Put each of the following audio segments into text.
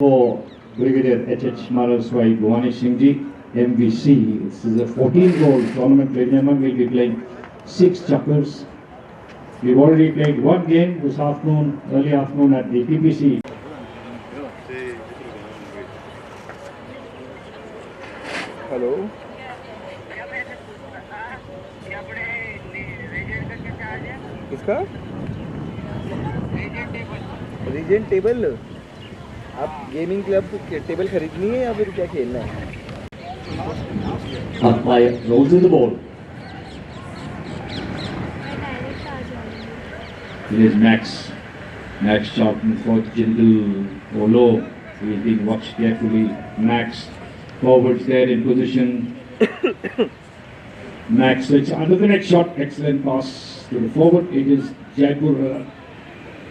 For Brigadier H.H. Maraswai Bhuvanesh Singh Ji, MVC. This is a 14-goal tournament. Ladies and gentlemen, we'll be playing 6 chappers. We've already played one game this afternoon, early afternoon at the PPC. Hello. किसका? Regent table? आप gaming club table खरीदनी है या फिर क्या खेलना है? Umpire rolls in the ball. It is Max. Max Charlton for Jindal Olo. He is being watched carefully. Max forwards there in position. Max it's under the next shot. Excellent pass to the forward. It is Jaipur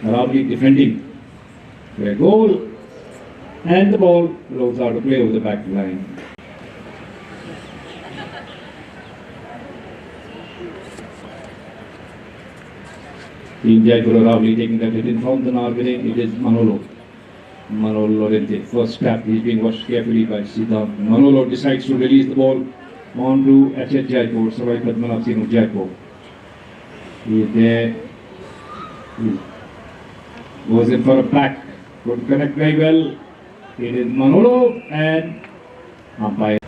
Aravali defending. A goal. And the ball rolls out of play over the back line. Team Jaipur Aravali taking that hit in from the Nargade. It is Manolo. Manolo Lorente. First tap is being watched carefully by Siddharth. Manolo decides to release the ball on to H.H. Jaipur. Sarai Padmanabh Singh of Jaipur. He is there. He goes in for a back. Could connect very well. It is Manolo and umpire.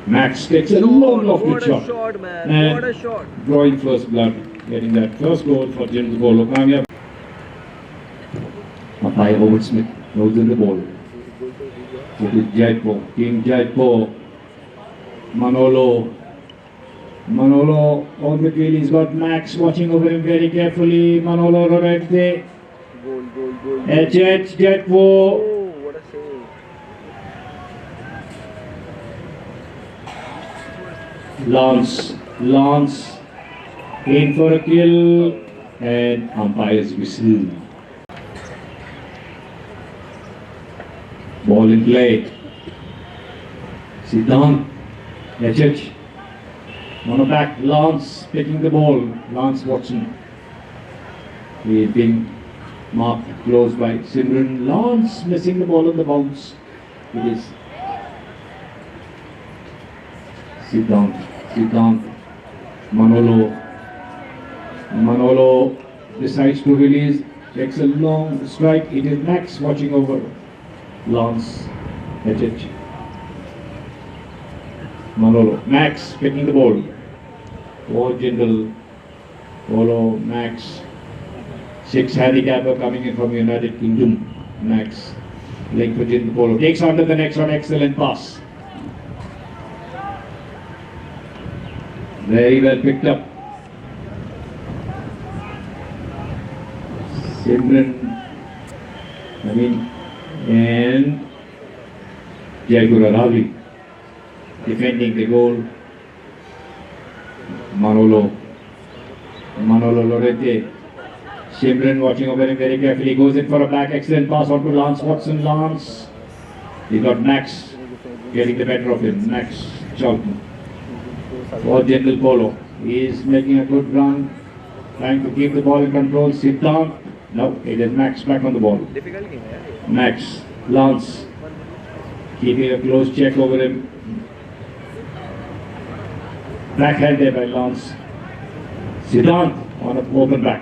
Max takes a long lofted shot. Shot, man. And what a shot. Drawing first blood. Getting that first goal for James Bolo. Kamyab. Umpire Howard Smith rolls in the ball. It is Jaipur. Team Jaipur. Manolo. Manolo on the field. He's got Max watching over him very carefully. Manolo Lorente. Goal. H.H. Jaipur. Oh, what a save. Lance in for a kill and umpire's whistle. Ball in play. Siddharth, H.H. On a back, Lance picking the ball. Lance Watson. He is being marked close by Simran. Lance missing the ball on the bounce. It is Siddharth, Manolo decides to release, takes a long strike. It is Max watching over Lance, H.H. Manolo, Max picking the ball. Oh, Jindal, Polo, Max. 6 handicapper coming in from United Kingdom. Max, leg for Jindal Polo. Takes on to the next one, excellent pass. Very well picked up. Simran, and Jaipur Aravali defending the goal. Manolo Lorente. Simran watching over him very carefully. Goes in for a back. Excellent pass on to Lance Watson. Lance. He got Max getting the better of him. Max Charlton. For Jindal Polo. He is making a good run. Trying to keep the ball in control. Siddharth. No, it is Max back on the ball. Max. Lance. Keeping a close check over him. Backhand there by Lance. Siddharth on a open back.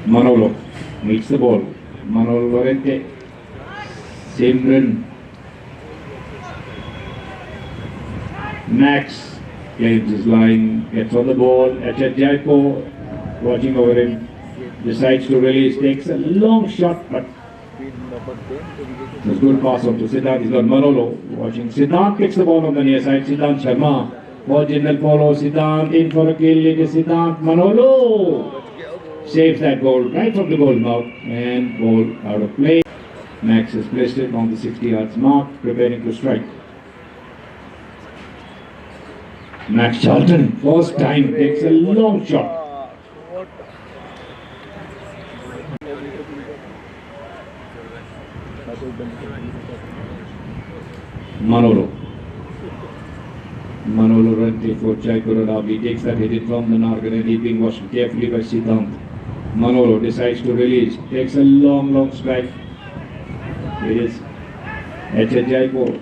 Manolo meets the ball. Manolo Lorente. Simran. Max claims his line, gets on the ball. H.H. Jaipur watching over him. Decides to release, takes a long shot, but it's a good pass on to Siddharth. He's got Manolo watching. Siddharth kicks the ball on the near side. Siddharth Sharma for Jindal Polo. Siddharth in for a kill. It is Siddharth. Manolo saves that goal right from the goal mouth and goal out of play. Max has placed it on the 60 yards mark, preparing to strike. Max Charlton, first time, takes a long shot. Manolo Rente for Jaipur Aravali takes that hit from the Nargan and he's being watched carefully by Siddharth. Manolo decides to release, takes a long strike. It is H.H. Jaipur.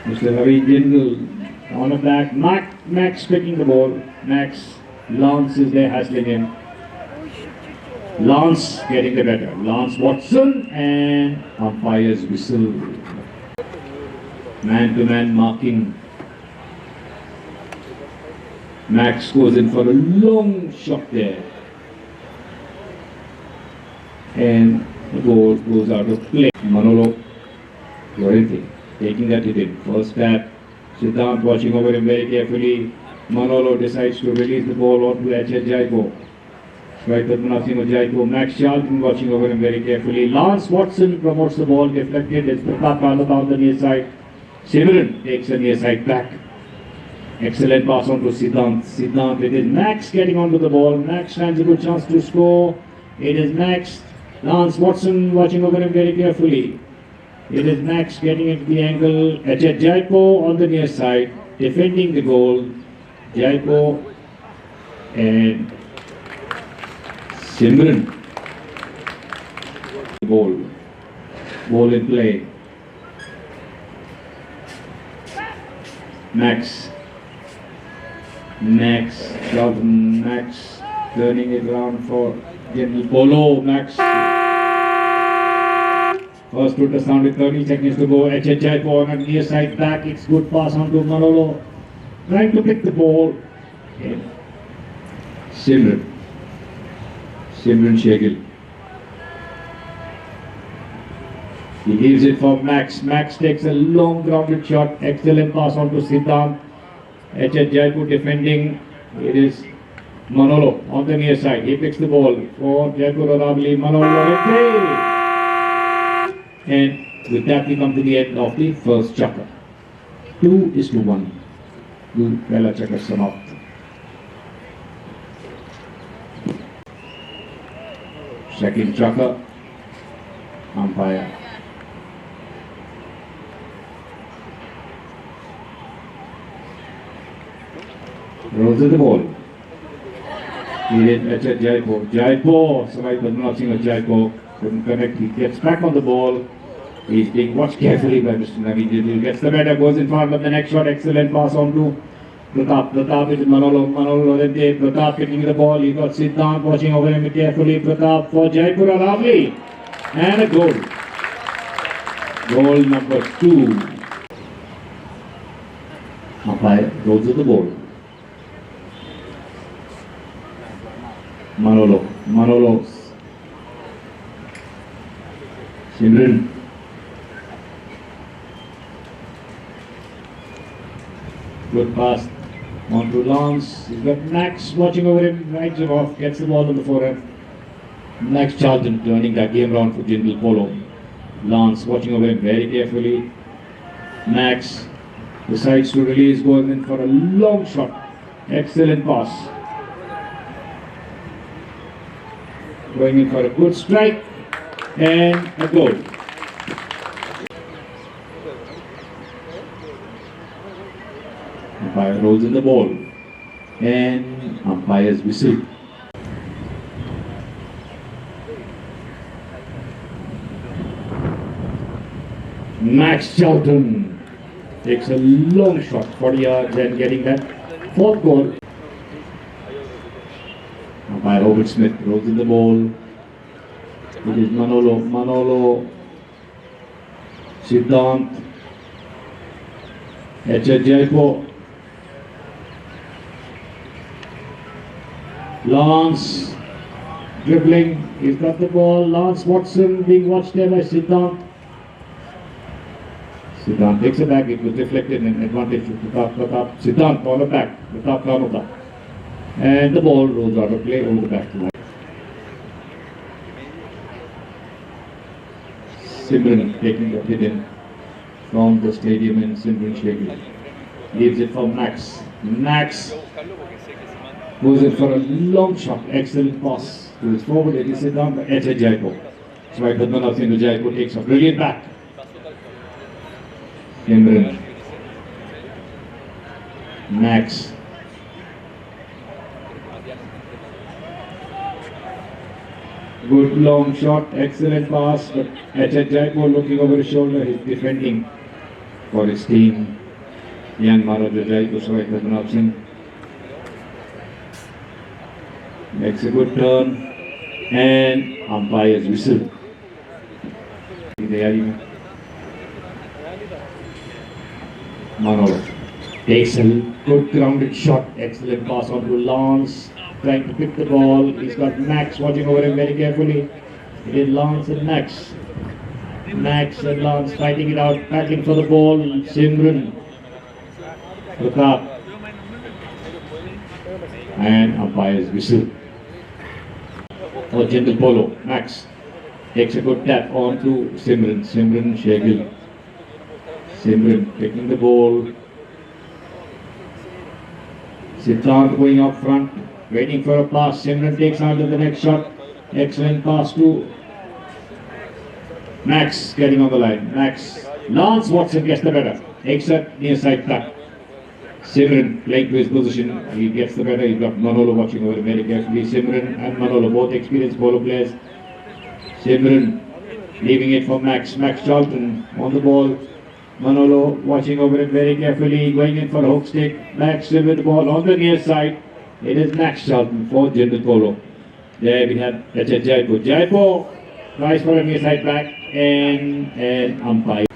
Mr. Ravi Jindal on the back. Max picking the ball. Max. Lance is there hassling him. Lance getting the better. Lance Watson and umpire's whistle. Man-to-man marking. Max goes in for a long shot there. And the ball goes out of play. Manolo Llorente taking that hit in. First tap. Siddhant watching over him very carefully. Manolo decides to release the ball onto H.H. Jaipur. Right, Padmanabh Jaipur. Max Charlton watching over him very carefully. Lance Watson promotes the ball, deflected. It's Pratap Kalata on the near side. Simran takes the near side back. Excellent pass on to Siddhant. Siddhant, it is Max getting onto the ball. Max stands a good chance to score. It is Max. Lance Watson watching over him very carefully. It is Max getting into the angle. H.H. Jaipur on the near side, defending the goal. Jaipur and Simran. Ball in play. Max Charlton. Max turning it around for General Polo. Max first to the sound with 30 seconds to go. H.H. Jaipur on the near side back. It's good pass on to Manolo. Trying to pick the ball. Simran Sheghil. He gives it for Max. Max takes a long grounded shot. Excellent pass on to Siddhant. H.H. Jaipur defending. It is Manolo on the near side. He picks the ball for Jaipur Aravali. Manolo Llorente. And with that we come to the end of the first chakra. 2-1. Pehla chakra समाप्त. Second chakra. Umpire. Rolls the ball. He hit H.H. Jaipur. Savai Padmanabh Singh of Jaipur couldn't connect. He gets back on the ball. He's being watched carefully by Mr. Naveen Jindal. Gets the better, goes in front of the next shot. Excellent pass on to Pratap. Pratap is Manolo Llorente. Pratap kicking the ball. He got Siddhant watching over him carefully. Pratap for Jaipur Aravali. And a goal. Goal number 2. Umpire rolls with the ball. Manolo. Simran. Good pass on to Lance. He's got Max watching over him, rides him off, gets the ball on the forehand. Max Charlton turning that game round for Jindal Polo. Lance watching over him very carefully. Max decides to release, going in for a long shot. Excellent pass. Going in for a good strike and a goal. Umpire rolls in the ball and umpire's whistle. Max Charlton takes a long shot, 40 yards, and getting that 4th goal. Umpire Robert Smith rolls in the ball. It is Manolo, Siddhant, H.H. Jaipur, Lance dribbling. He's got the ball. Lance Watson being watched there by Siddhant. Siddhant takes it back. It was deflected and advantage to Pratap. Siddhant on the back. Pratap Kalata. And the ball rolls out of play over the back line. Simran taking the hit in from the stadium in Simran Sheghil. Leaves it for Max. Max goes in for a long shot. Excellent pass to his forward. It is Siddhant by H.H. Jaipur. So Padmanabh Singh of Jaipur takes a brilliant back. Simran. Max. Good long shot, excellent pass, but HH Jaipur looking over his shoulder, he's defending for his team. Young Maharaja Jaipur, Sohail Pratap Singh makes a good turn and umpire's whistle. Manolo takes a good grounded shot, excellent pass on to Lance, trying to pick the ball. He's got Max watching over him very carefully. It is Lance and Max. Max and Lance fighting it out, battling for the ball. Simran, Pratap, and umpire's whistle. For gentle polo, Max takes a good tap on to Simran. Simran Shegil. Simran taking the ball. Siddharth going up front, waiting for a pass. Simran takes on to the next shot. Excellent pass to Max, getting on the line. Max. Lance Watson gets the better. Takes a near side cut. Simran playing to his position. He gets the better. He's got Manolo watching over very carefully. Simran and Manolo, both experienced polo players. Simran leaving it for Max. Max Charlton on the ball. Manolo watching over it very carefully, going in for a hook stick. Max with the ball on the near side. It is Max Charlton for gentle polo. There we have HH Jaipur. Jaipur tries for a near side back and an umpire.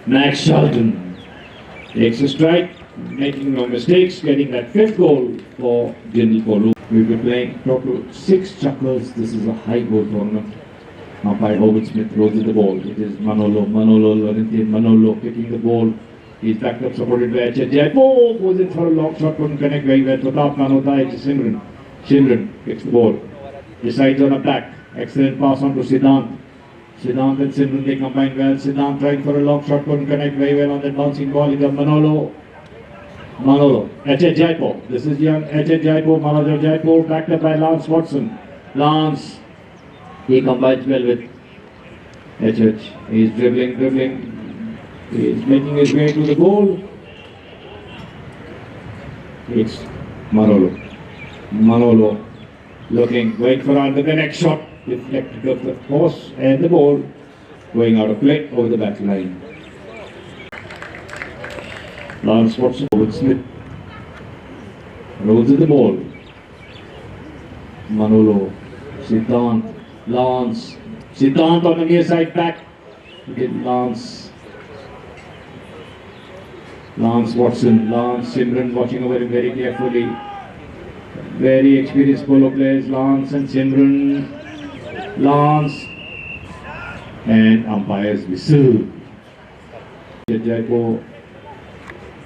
Max Charlton takes a strike, making no mistakes, getting that fifth goal for gentle polo. We'll be playing total 6 chuckers. This is a high goal tournament. Umpire Howard Smith rolls the ball. It is Manolo, Laurentian Manolo kicking the ball. He's backed up, supported by HH Jaipur. Goes in for a long shot, couldn't connect very well. Pratap Nanotha, it's Simran. Simran kicks the ball. Decides on a back. Excellent pass on to Siddhant. Siddhant and Simran, they combine well. Siddhant trying for a long shot, couldn't connect very well on that bouncing ball. He got Manolo, HH Jaipur. This is young HH Jaipur, Maharaja Jaipur, backed up by Lance Watson. Lance, he combines well with HH. He's dribbling. He's making his way to the goal. It's Manolo looking, wait for the next shot. Deflected off the course and the ball going out of play over the back line. Lance Watson with Smith rolls in the ball. Manolo, Siddhant, Lance, Siddhant on the near side back. Lance Watson, Lance Simran watching over him very carefully. Very experienced polo players, Lance and Simran. Lance and umpire's whistle. Jaipur.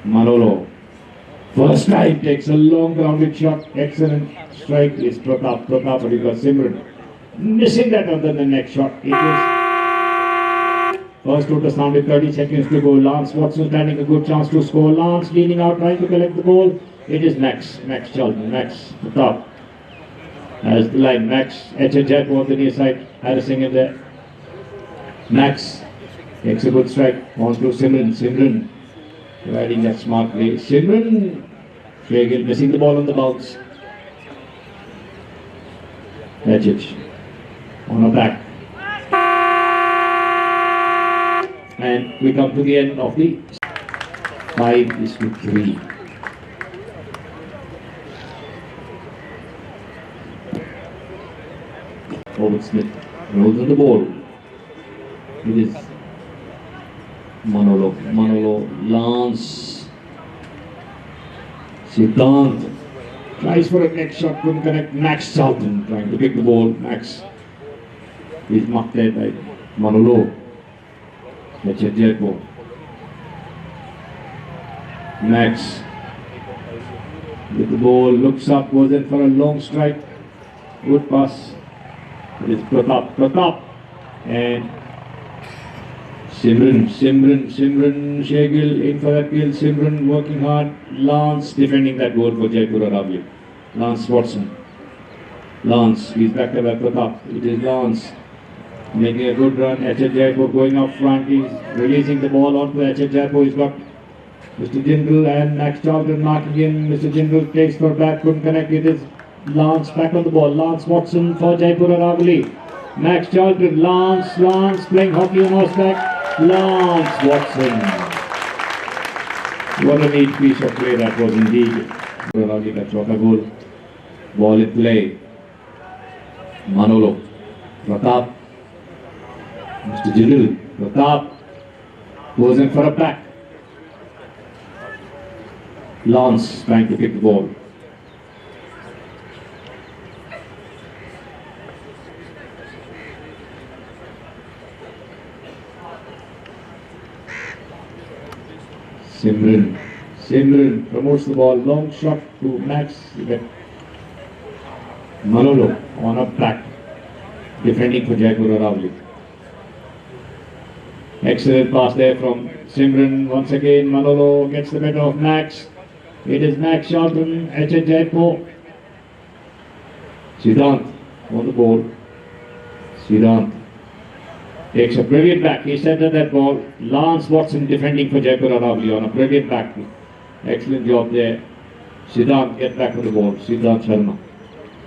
Manolo, first time takes a long grounded shot, excellent strike. Is Pratap, but he got Simran missing that on the next shot. It is first total sound with 30 seconds to go. Lance Watson standing a good chance to score. Lance leaning out, trying to collect the ball. It is Max Charlton, Max Pratap has the line. Max, HH Jaipur on the near side, harassing him there. Max takes a good strike on to Simran. Riding that smart play. Simran Shegil missing the ball on the bounce. HH on a back. And we come to the end of the 5-3. Howard Smith rolls on the ball. It is Manolo, Lance, Siddhant tries for a next shot, couldn't connect. Max Charlton trying to pick the ball. Max is marked there by Manolo. HH Jaipur. Max with the ball, looks up, goes in for a long strike. Good pass. It is Pratap and Simran Shegil in for that kill. Simran working hard. Lance defending that goal for Jaipur Aravali. Lance Watson. Lance, he's back to back Pratap. It is Lance making a good run. HH Jaipur going up front. He's releasing the ball onto HH Jaipur. He's got Mr. Jindal and Max Charlton marking in. Mr. Jindal takes for back, couldn't connect. It is Lance back on the ball. Lance Watson for Jaipur Aravali. Max Charlton, Lance playing hockey on horseback. Lance Watson. What a neat piece of play that was indeed. Aravali का चौथा goal. Ball in play. Manolo. Pratap. Mr. Jindal. Pratap goes in for a back. Lance trying to kick the ball. Simran promotes the ball. Long shot to Max. Manolo on a back. Defending for Jaipur Aravali. Excellent pass there from Simran. Once again, Manolo gets the better of Max. It is Max Charlton, HH Jaipur. Siddhant on the ball. Siddhant takes a brilliant back. He centered that ball. Lance Watson defending for Jaipur Aravali on a brilliant back. Excellent job there. Siddhant get back on the ball. Siddhant Sharma.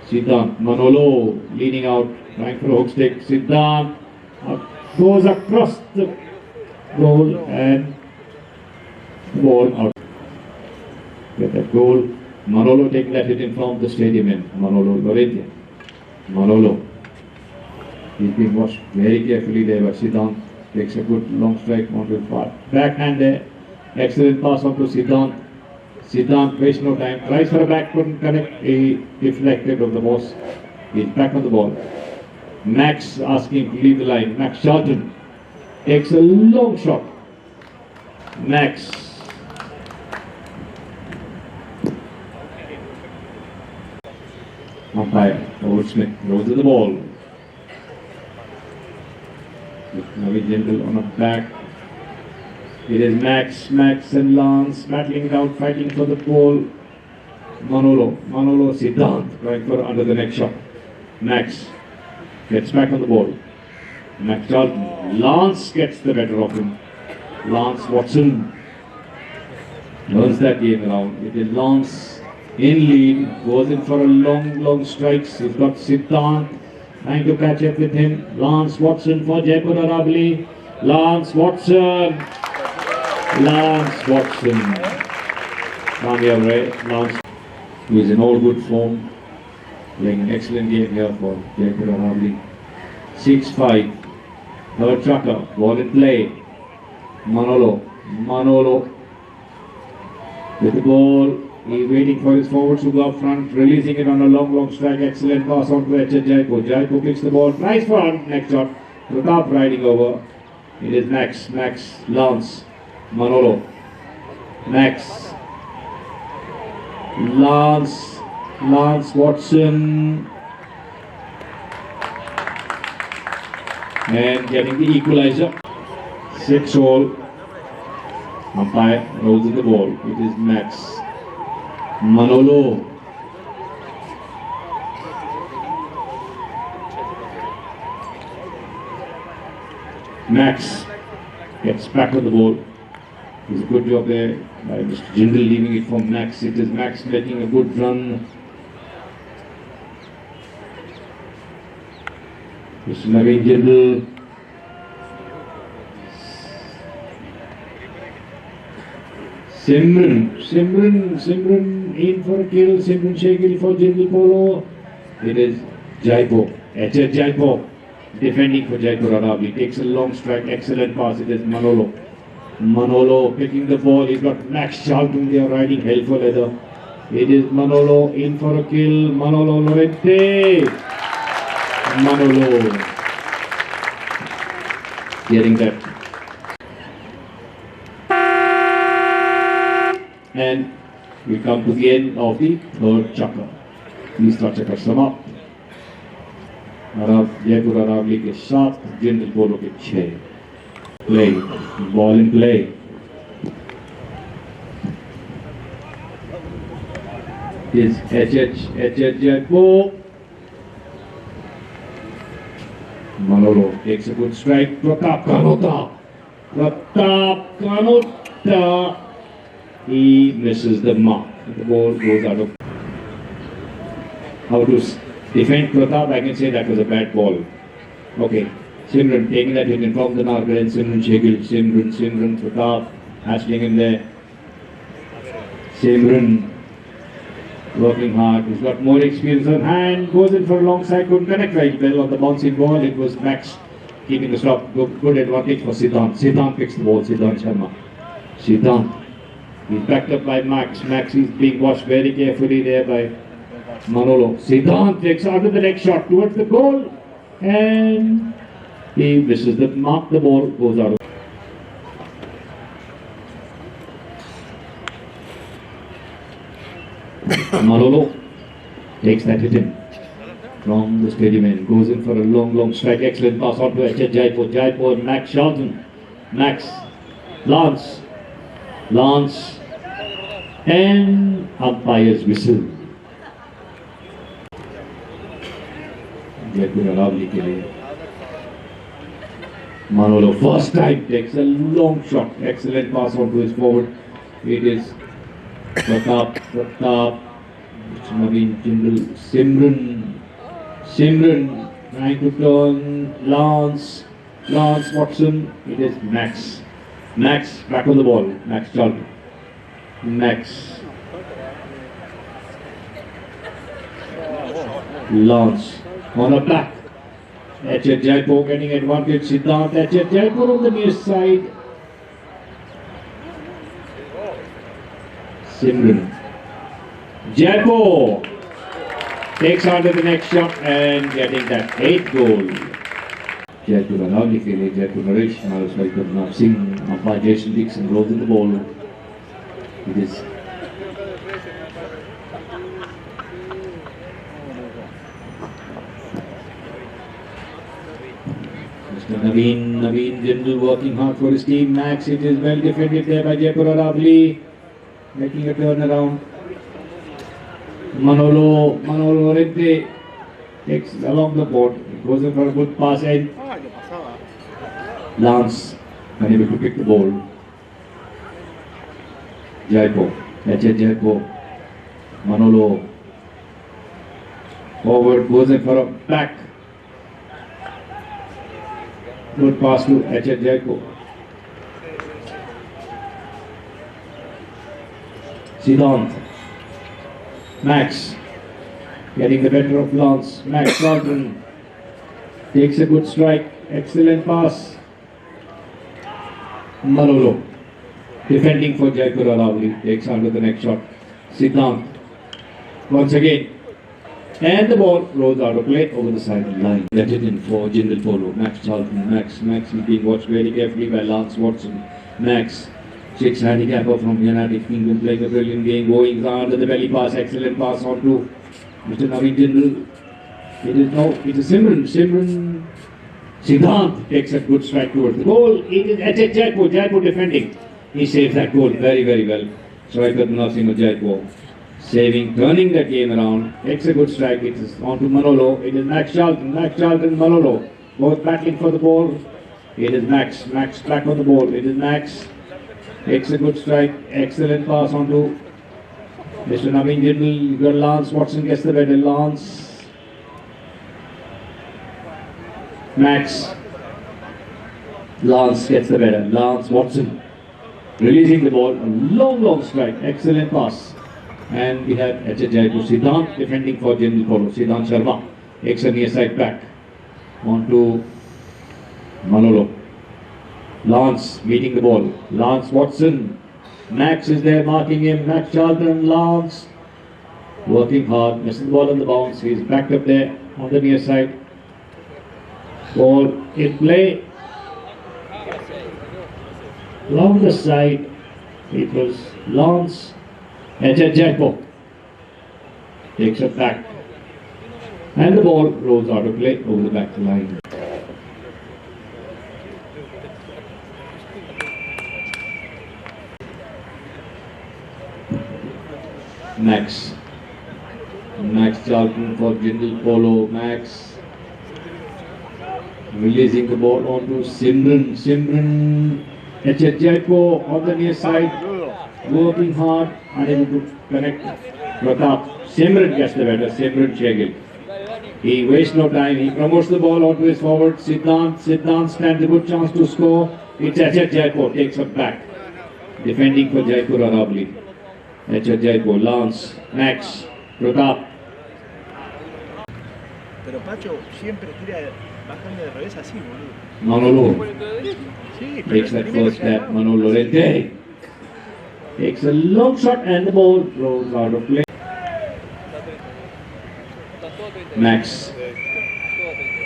Siddhant. Manolo leaning out. Trying for a hook stick. Siddhant goes across the goal and ball out. Get that goal. Manolo taking that hit in from the stadium end. Manolo Lorente. Manolo. He's being watched very carefully there by Siddhant. Takes a good long strike onto the far backhand there. Excellent pass on to Siddhant. Siddhant wastes no time. Tries for a back, couldn't connect. He deflected of the boss. He's back on the ball. Max asking to leave the line. Max Charlton takes a long shot. Max. Umpire, Howard Smith, rolls to the ball. Navi Jindal on a back. It is Max and Lance battling it out, fighting for the ball. Manolo Siddhant, right for under the next shot. Max gets back on the ball. Max Charlton. Lance gets the better of him. Lance Watson turns that game around. It is Lance in lead, goes in for a long strikes. He's got Siddhant trying to catch up with him. Lance Watson for Jaipur Aravali. Lance Watson. Kamya Ray. Lance, who is in all good form, playing an excellent game here for Jaipur Aravali. 6-5. Third trucker. Ball in play. Manolo with the ball. He's waiting for his forwards to go up front, releasing it on a long strike. Excellent pass on to HH Jaipur. Jaipur kicks the ball. Nice front. Next shot. Pratap riding over. It is Max, Lance, Manolo. Max. Lance Watson. And getting the equalizer. 6-all. Umpire rolls in the ball. It is Max. Manolo. Max gets back on the ball. It's a good job there by Mr. Jindal leaving it for Max. It is Max making a good run. Mr. Naveen Jindal. Simran in for a kill. Simran Shekhil for Jindal Polo. It is Jaipur. HH Jaipur defending for Jaipur Aravali. Takes a long strike. Excellent pass. It is Manolo picking the ball. He's got Max Charlton there riding hell for leather. It is Manolo in for a kill. Manolo Lorente. Manolo getting that. And we come to the end of the third chapter. तीसरा चक्कर समाप्त. जयपुर अरावली के 7, जिंदल पोलो के 6. Play, ball in play. Is HH Jaipur. Manolo takes a good strike. Pratap Kanota. He misses the mark. The ball goes out of. How to defend Pratap? I can say that was a bad ball. Okay. Simran taking that hit in from the Nargaran. Simran Shekil. Simran Pratap. Hassling him there. Simran working hard. He's got more experience on hand. Goes in for a long side. Couldn't connect right well on the bouncing ball. It was Max keeping the stop. Good advantage for Siddhant. Siddhant picks the ball. Siddhant Sharma. Siddhant. He's backed up by Max. Max is being watched very carefully there by Manolo. Siddhant takes out of the next shot towards the goal. And he misses the mark. The ball goes out of. Manolo takes that hit in from the stadium end. Goes in for a long strike. Excellent pass on to H.H. Jaipur. Jaipur, Max Charlton. Max. Lance. And umpire's whistle. Jaipur Aravali ke liye. Manolo first time takes a long shot. Excellent pass on to his forward. It is Pratap, Naveen Jindal, Simran trying to turn, Lance Watson, it is Max back on the ball, Max Charlton, Lance on a back, H.H. Jaipur getting advantage, Siddhant, H.H. Jaipur on the near side, Simran. Jaipur takes on to the next shot and getting that 8th goal. Jaipur Aravali ke liye Jaipur Naresh, Maharaj Padmanabh Singh, umpire Jason Dixon rolls in the ball. It is Mr. Naveen Jindal working hard for his team. Max, it is well defended there by Jaipur Aravali. Making a turn around. Manolo Lorente takes along the board. Goes in for a good pass and Lance unable to pick the ball. Jaipur. H.H. Jaipur. Manolo forward, goes in for a back. Good pass to H.H. Jaipur. Siddhant. Max getting the better of Lance. Max Charlton takes a good strike. Excellent pass. Manolo defending for Jaipur Aravali takes on to the next shot. Siddhant once again. And the ball rolls out of play over the sideline. Let it in for Jindal Polo. Max Charlton. Max is being watched very carefully by Lance Watson. Max. 6 handicapper from United Kingdom playing a brilliant game, going under the belly pass, excellent pass on to Mr. Naveen Jindal. It is Simran. Siddhant takes a good strike towards the goal. It is H.H. Jaipur defending. He saves that goal very well. Striker Padmanabh Jaipur turning that game around, takes a good strike. It is on to Manolo. It is Max Charlton, Manolo, both battling for the ball. It is Max back on the ball. It is Max. Takes a good strike, excellent pass on to Mr. Naveen Jindal. Lance Watson gets the better. Lance gets the better. Lance Watson releasing the ball. A long strike, excellent pass. And we have H.H. Jaipur. Siddhant defending for Jindal Polo. Siddhant Sharma takes a near side back on to Manolo. Lance meeting the ball. Lance Watson. Max is there marking him. Max Charlton. Lance working hard. Missing the ball on the bounce. He's backed up there on the near side. Ball in play. Along the side. It was Lance. H.H. Jaipur takes it back. And the ball rolls out of play over the back line. Max Charlton for Jindal Polo. Max releasing the ball onto Simran. H.H. Jaipur on the near side. working hard, unable to connect. Pratap, Simran gets the better, Simran Shegil. He wastes no time, he promotes the ball onto his forward, Siddhant stands a good chance to score. It's Achat Jaipur, takes it back. Defending for Jaipur Aravali. Achat Jaipur, Lance, Max, Pratap. Pero Pacho siempre tira bajando de revés así, boludo. Manolo Sí, pero takes that tiene que first ser, step, ¿no? Manolo Lorente. Takes a long shot and the ball throws out of play. Max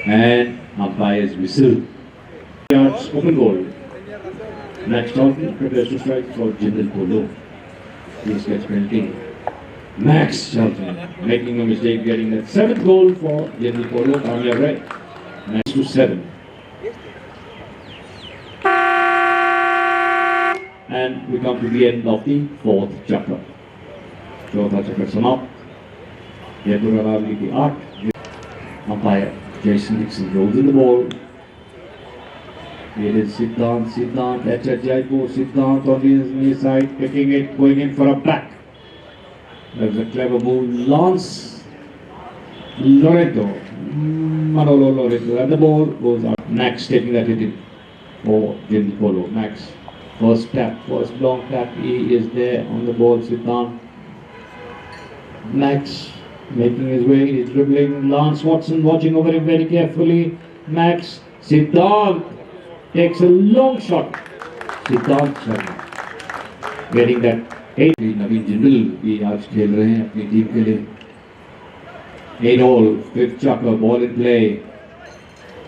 and umpire's whistle. Yards open goal. Max Charlton prepares to strike for Jindal Polo. He gets penalty. Max Charlton making no mistake, getting that 7th goal for Jindal Polo. Kamyab Rai. Max to 7. And we come to the end of the 4th chapter. Chautha chapter समाप्त. Jaipur Aravali की 8. Umpire Jason Dixon rolls in the ball. It is Siddhant, Achat Jaipur, Siddhant on his knee side, picking it, going in for a back. That was a clever move. Lance Loreto, Manolo Loreto, and the ball goes out. Max taking that hit in for Jindal Polo. Max, first tap, first long tap, he is there on the ball, Siddhant. Max making his way, he's dribbling. Lance Watson watching over him very carefully. Max, Siddhant takes a long shot. Siddhant Sharma getting that 8. नवीन जिंदल भी आज खेल रहे हैं अपनी team के लिए. 8 all, 5th chucker, ball in play.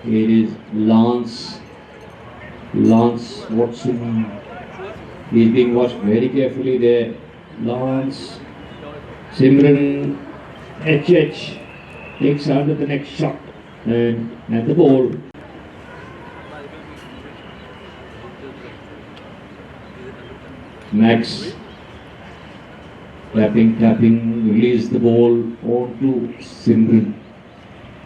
It is Lance Watson. He's being watched very carefully there. Lance, Simran, HH takes under the next shot and the ball. Max tapping, release the ball onto Simran.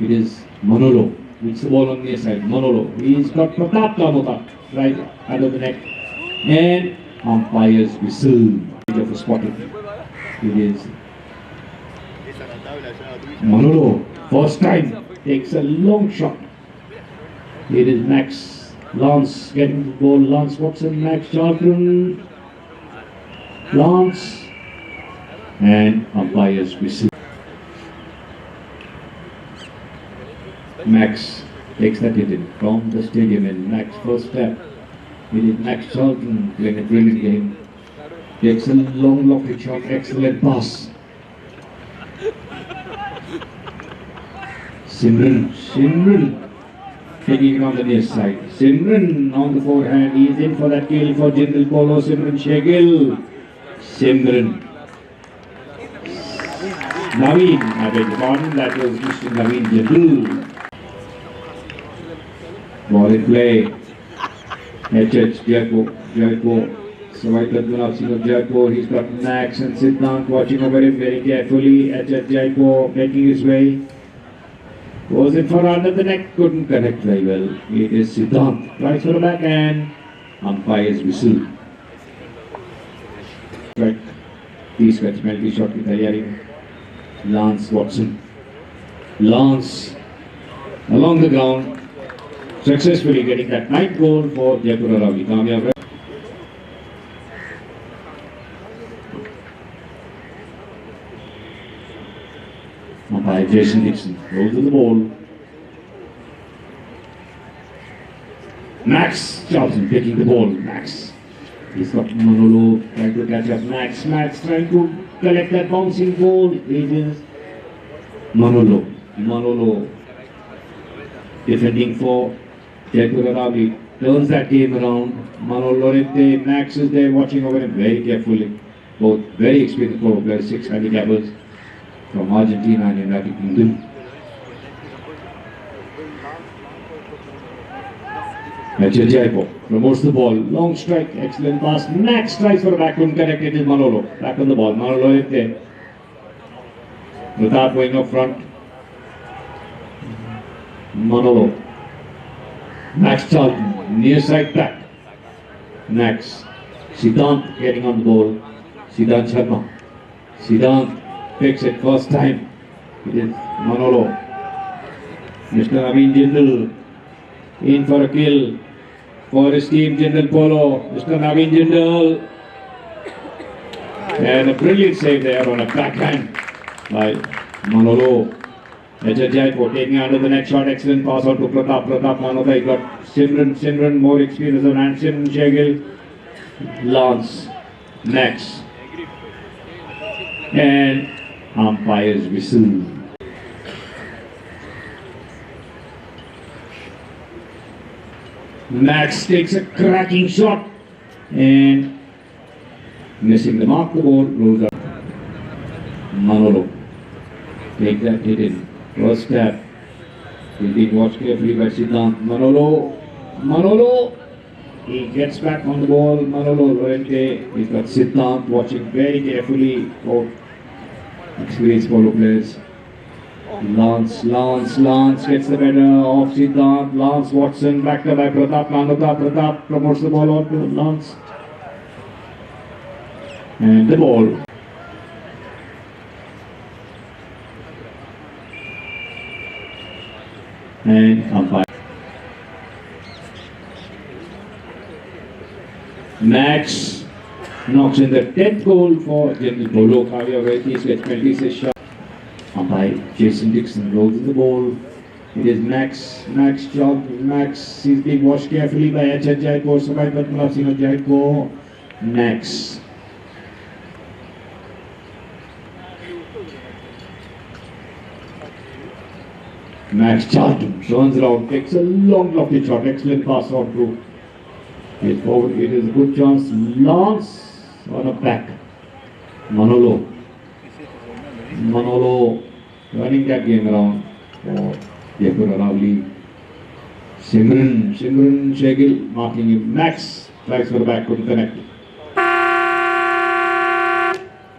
It is Manolo. It's the ball on the near side. Manolo. He's got Pratap Kamota right under the neck. And umpire's whistle for spotting. It is Manolo. First time takes a long shot. It is Max. Lance getting the ball. Lance Watson, Max Charlton. Lance and umpire's whistle. Max takes that hit in from the stadium and Max first step. It is Max Charlton playing a brilliant game. Takes a long lofted shot, excellent pass. Simran taking it on the near side. Simran on the forehand, he is in for that kill for Jindal Polo. Simran Shegil. Simran. Naveen, I beg your pardon, that was Mr. Naveen Jindal. Ball in play. HH Jaipur. Savai Padmanabh Singh of Jaipur. He's got Max and Siddhant watching over him very carefully. HH Jaipur making his way. Goes in for under the neck, couldn't connect very well. It is Siddhant. Tries for the backhand. Umpire's whistle. Right. 30 का penalty shot की तैयारी में. Lance Watson. Lance along the ground, successfully getting that 9th goal for Jaipur Aravali. कामयाब है. Umpire Jason Dixon rolls to the ball. Max Charlton picking the ball. Max. He's got Manolo trying to catch up. Max trying to collect that bouncing ball. It is Manolo defending for Jaipur Aravali. Turns that game around. Manolo Lorente, Max is there watching over him very carefully. Both very experienced pro players, 6 handicappers from Argentina and United Kingdom. Achat Jaipur promotes the ball, long strike, excellent pass. Max strikes for a back, couldn't connect. It is Manolo. Back on the ball. Manolo is there. Pratap going up front. Manolo. Max Charlton, near side back. Max. Siddhant getting on the ball. Siddhant Sharma. Siddhant picks it first time. It is Manolo. Mr. Naveen Jindal in for a kill for his team, Jindal Polo. Mr. Naveen Jindal. And a brilliant save there on a backhand by Manolo. Ajay Jaipur taking under the next shot. Excellent pass out to Pratap. Pratap Manota. He got Simran more experience than Simran Shegil. Lance. Next. And umpire's whistle. Max takes a cracking shot and missing the mark. The ball rolls up. Manolo take that hit in. First tap. He's being watched carefully by Siddhant. Manolo. He gets back on the ball. Manolo Lorente. He's got Siddhant watching very carefully for experienced polo players. Lance gets the better of Siddhant. Lance Watson backed up by Pratap Manota. Pratap promotes the ball on to Lance. And the ball. And umpire. Max knocks in the 10th goal for Jindal Polo. Javier Vaitis gets penalty his shot. Umpire Jason Dixon rolls the ball. It is Max. Max, he's being watched carefully by Ajay Jaipur. Samay Padmanabh Singh Jaipur. Max. Max Charlton turns around, takes a long lofty shot. Excellent pass out to his forward. It is a good chance. Lance on a back. Manolo running that game around for Jaipur Aravali. Simran Shegil marking him. Max tries for the back, couldn't connect.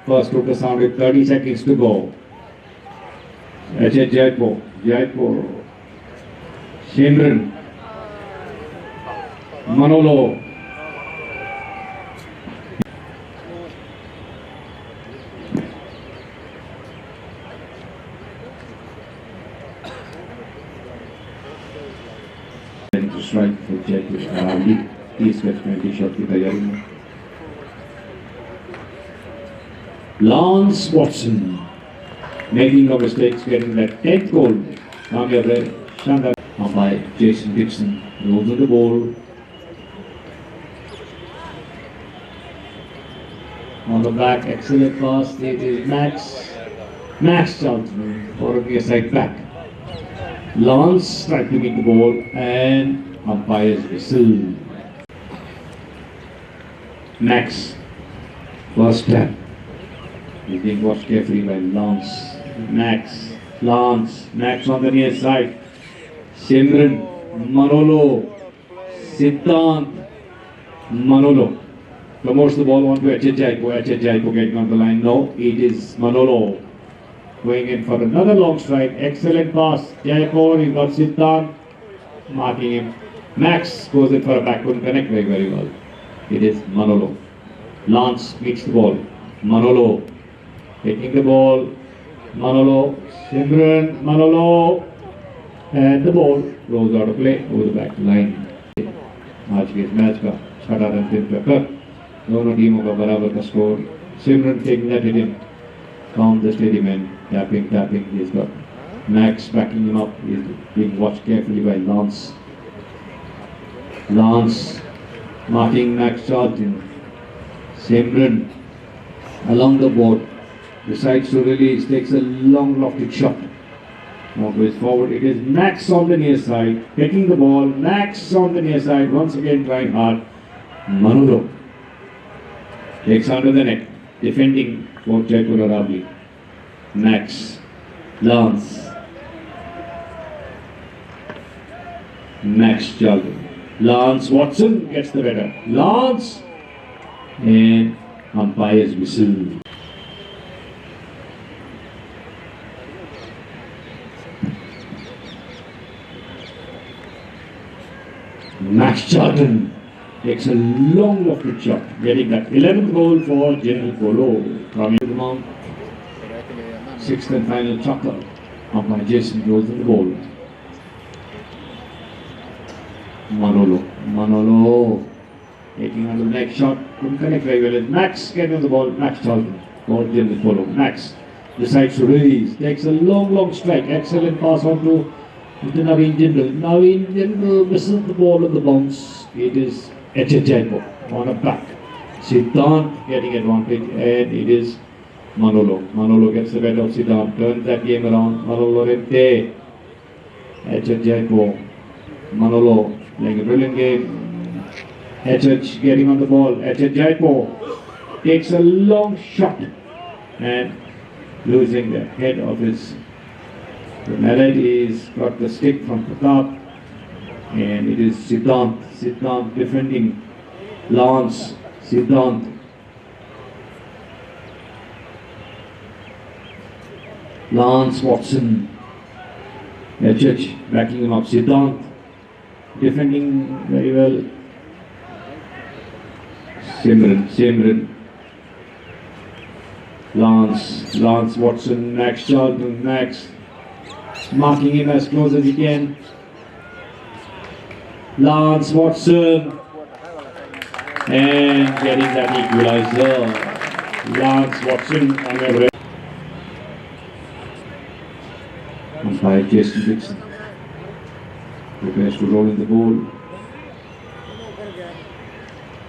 First took the sound with 30 seconds to go. Ajay Jaipur. Simran. Manolo. To strike for Jaipur Aravali. 30 20 shot की तैयारी में. Lance Watson making no mistakes, getting that 10th goal. Kamyab Shandar by Jason Dixon. Rolls on the ball. On the back, excellent pass. It is Max Charlton for a near side back. Lance striking the ball and umpire's whistle. Max, first tap. He's being watched carefully by Lance. Max on the near side. Simran, Manolo, Siddhant, Manolo promotes the ball onto Ajay Jaipur getting on the line. No, it is Manolo going in for another long strike. Excellent pass. Jaipur, he's got Siddhant marking him. Max goes in for a back, couldn't connect very well. It is Manolo. Lance meets the ball. Manolo taking the ball. Manolo, Simran, Manolo, and the ball rolls out of play over the back line. आज के इस match का छठा run दिन पे कर दोनों टीमों का बराबर का score. Simran taking that hit him. Count the stadium and tapping. He's got Max backing him up. He's being watched carefully by Lance marking Max Charlton. Simran along the board. Decides to release, takes a long lofted shot. Now goes forward. It is Max on the near side, taking the ball. Max on the near side, once again trying hard. Manolo takes under the net, defending for Jaipur Aravali. Max, Lance, Max Charlton. Lance Watson gets the better. Lance and umpire's whistle. Max Charlton takes a long lofted shot. getting that 11th goal for Jindal Polo. Coming to the mount. 6th and final chucker. Umpire Jason goes in the ball. Manolo taking on the next shot. Couldn't connect very well. Max getting on the ball. Max Charlton for Jindal Polo. Max decides to release. Takes a long strike. Excellent pass on to Naveen Jindal. Naveen Jindal misses the ball on the bounce. It is Jaipur on a back. Siddhant getting advantage, and it is Manolo. Manolo gets the better of Siddhant, turns that game around. Manolo Lorente. Jaipur. Manolo playing a brilliant game. Getting on the ball. Jaipur takes a long shot and losing the head of his mallet. He's got the stick from Pratap, and it is Siddhant. Siddhant defending Lance. Siddhant. Lance Watson. Backing him up. Siddhant defending very well. Simran. Lance Watson. Max Charlton. Max marking him as close as he can. Lance Watson. And getting that equalizer. Lance Watson on the red. Umpire Jason Dixon prepares to roll in the ball.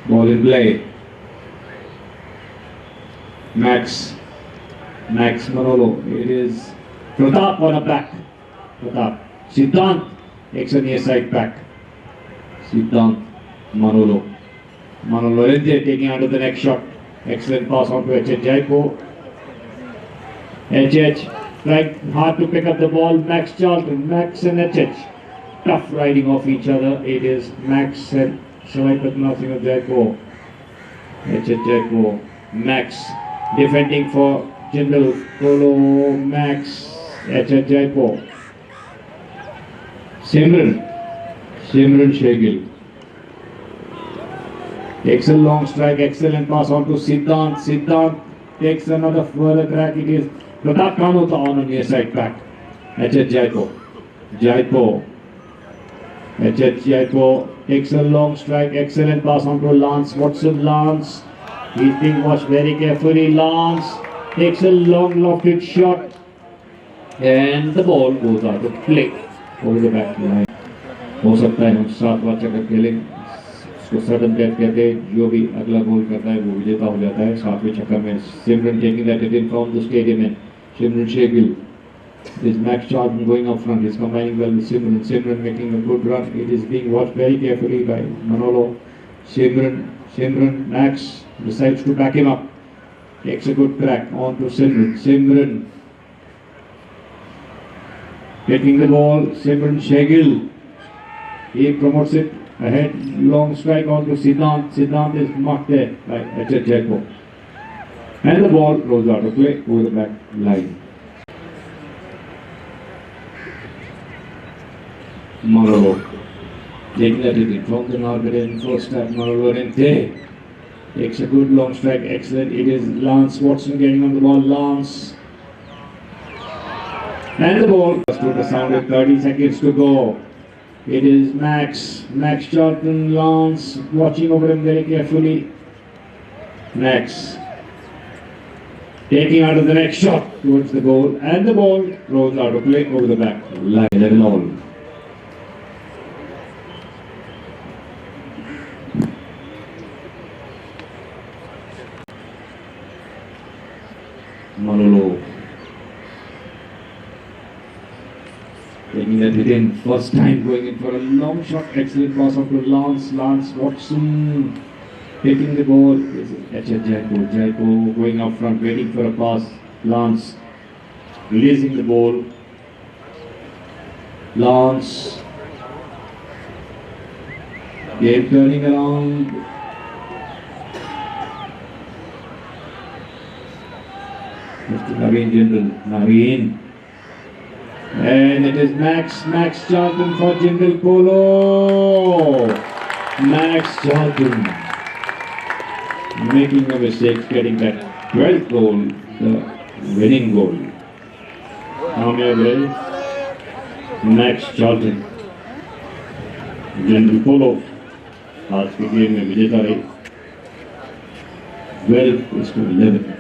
Ball in play. Max Manolo. It is Pratap on a back. Pratap. Siddhant takes a near side back. Siddhant. Manolo Lorente taking on to the next shot. Excellent pass on to Jaipur. Trying hard to pick up the ball. Max Charlton. Max and tough riding off each other. It is Max and Sawai nothing of Jaipur. Jaipur. Max defending for Jindal Polo. Max. Jaipur. Simran Shegil takes a long strike. Excellent pass on to Siddhant. Siddhant takes another further crack. It is Pratap Kanota on a near side back. Jaipur. Jaipur takes a long strike. Excellent pass on to Lance Watson. Lance, he's being watched very carefully. Lance takes a long lofted shot, and the ball goes out of play over the back line. हो सकता है हम 7 बार चक्कर खेलें, इसको sudden death कहते हैं. जो भी अगला गोल करता है वो विजेता हो जाता है 7वें चक्कर में. Simran taking that in from the stadium, and Simran Shegil. This Max Charlton going up front. He's combining well with Simran. Simran making a good run. It is being watched very carefully by Manolo. Simran. Max decides to back him up. Takes a good crack on to Simran. Simran taking the ball. Simran Shegil. He promotes it ahead. Long strike on to Siddhant. Siddhant is marked there by Jaipur. And the ball rolls out of play over the back line. Manolo taking that in from the Norwegian first time. Manolo takes a good long strike. Excellent. It is Lance Watson getting on the ball. Lance. And the ball goes to the sound of 30 seconds to go. It is Max Charlton. Lance watching over him very carefully. Max taking out of the next shot towards the goal, and the ball rolls out of play over the back line. 11 all. Manolo taking that within, first time going in for a long shot. Excellent pass on to Lance Watson taking the ball. Jaipur going up front, waiting for a pass. Lance releasing the ball. Lance game turning around. Mr. Naveen Jindal. And it is Max Charlton for Jindal Polo. Max Charlton. making a mistake, getting that 12th goal, the winning goal. Amir Gray, Max Charlton, general polo आज के game में विजेता रही 12-11.